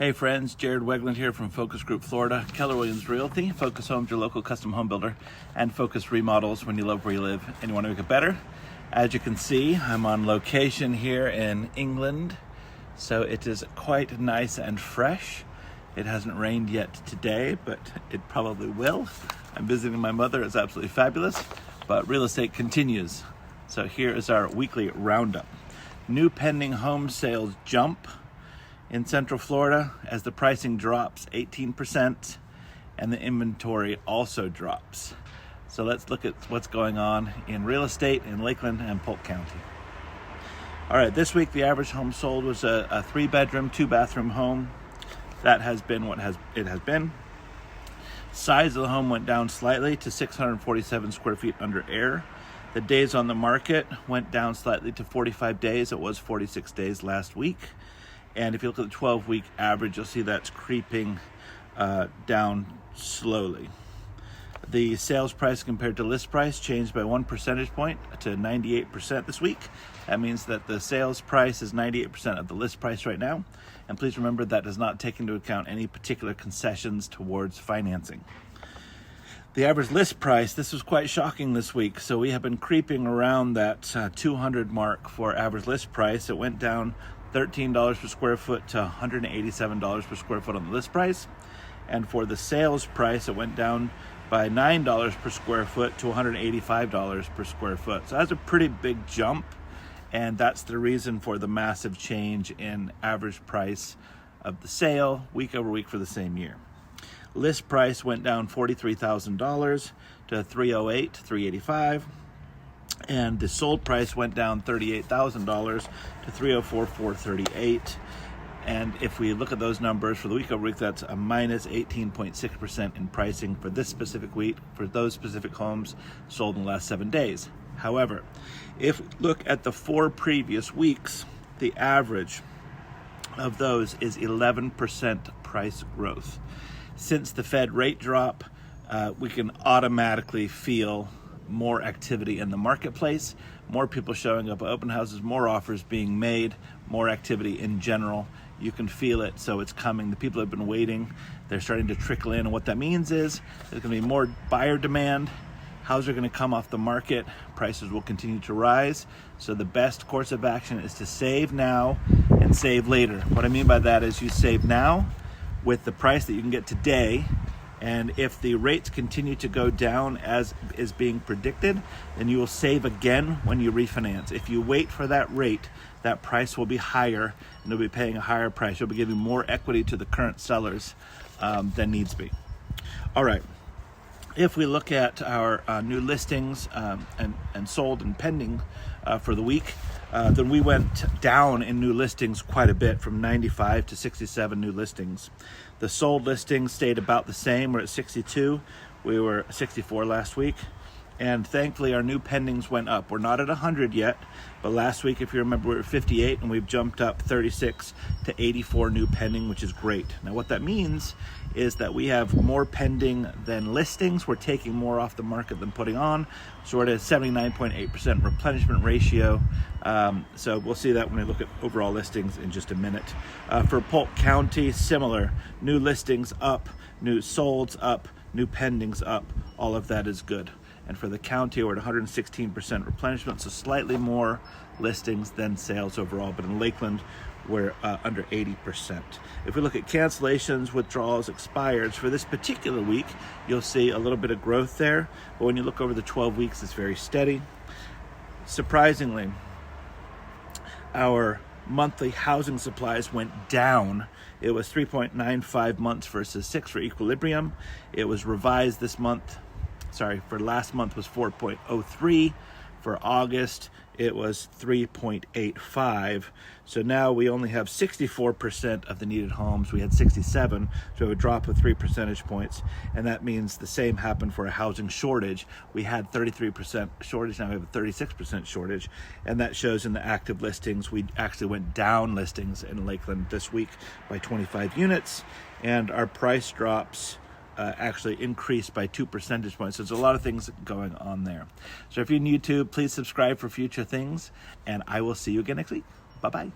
Hey friends, Jared Weggeland here from Focus Group Florida, Keller Williams Realty, Focus Homes, your local custom home builder, and Focus Remodels when you love where you live and you want to make it better. As you can see, I'm on location here in England, so it is quite nice and fresh. It hasn't rained yet today, but it probably will. I'm visiting my mother, it's absolutely fabulous, but real estate continues. So here is our weekly roundup. New pending home sales jump in Central Florida as the pricing drops 18% and the inventory also drops. So let's look at what's going on in real estate in Lakeland and Polk County. All right, this week the average home sold was a 3-bedroom, 2-bathroom home. That has been what it has been. Size of the home went down slightly to 647 square feet under air. The days on the market went down slightly to 45 days. It was 46 days last week. And if you look at the 12-week average, you'll see that's creeping down slowly. The sales price compared to list price changed by 1 percentage point to 98% this week. That means that the sales price is 98% of the list price right now. And please remember that does not take into account any particular concessions towards financing. The average list price, this was quite shocking this week. So we have been creeping around that 200 mark for average list price. It went down $13 per square foot to $187 per square foot on the list price. And for the sales price, it went down by $9 per square foot to $185 per square foot. So that's a pretty big jump. And that's the reason for the massive change in average price of the sale week over week for the same year. List price went down $43,000 to $308, $385. And the sold price went down $38,000 to $304, $438. And if we look at those numbers for the week over week, that's a minus 18.6% in pricing for this specific week for those specific homes sold in the last 7 days. However, if we look at the 4 previous weeks, the average of those is 11% price growth. Since the Fed rate drop, we can automatically feel more activity in the marketplace, more people showing up at open houses, more offers being made, more activity in general. You can feel it, so it's coming. The people have been waiting. They're starting to trickle in, and what that means is there's going to be more buyer demand. Houses are going to come off the market. Prices will continue to rise. So the best course of action is to save now and save later. What I mean by that is you save now with the price that you can get today. And if the rates continue to go down as is being predicted, then you will save again when you refinance. If you wait for that rate, that price will be higher and you'll be paying a higher price. You'll be giving more equity to the current sellers than needs be. All right. If we look at our new listings and sold and pending for the week, then we went down in new listings quite a bit from 95 to 67 new listings. The sold listings stayed about the same. We're at 62. We were at 64 last week. And thankfully, our new pendings went up. We're not at 100 yet, but last week, if you remember, we were at 58, and we've jumped up 36 to 84 new pending, which is great. Now, what that means is that we have more pending than listings. We're taking more off the market than putting on. So we're at a 79.8% replenishment ratio. So we'll see that when we look at overall listings in just a minute. For Polk County, similar. New listings up, new solds up, new pendings up. All of that is good. And for the county, we're at 116% replenishment, so slightly more listings than sales overall. But in Lakeland, we're under 80%. If we look at cancellations, withdrawals, expireds, for this particular week, you'll see a little bit of growth there. But when you look over the 12 weeks, it's very steady. Surprisingly, our monthly housing supplies went down. It was 3.95 months versus 6 for equilibrium. It was revised this month. For last month was 4.03. For August, it was 3.85. So now we only have 64% of the needed homes. We had 67, so we have a drop of 3 percentage points. And that means the same happened for a housing shortage. We had 33% shortage, now we have a 36% shortage. And that shows in the active listings. We actually went down listings in Lakeland this week by 25 units. And our price drops actually increased by 2 percentage points. So there's a lot of things going on there. So if you're new to YouTube, please subscribe for future things, and I will see you again next week. Bye-bye.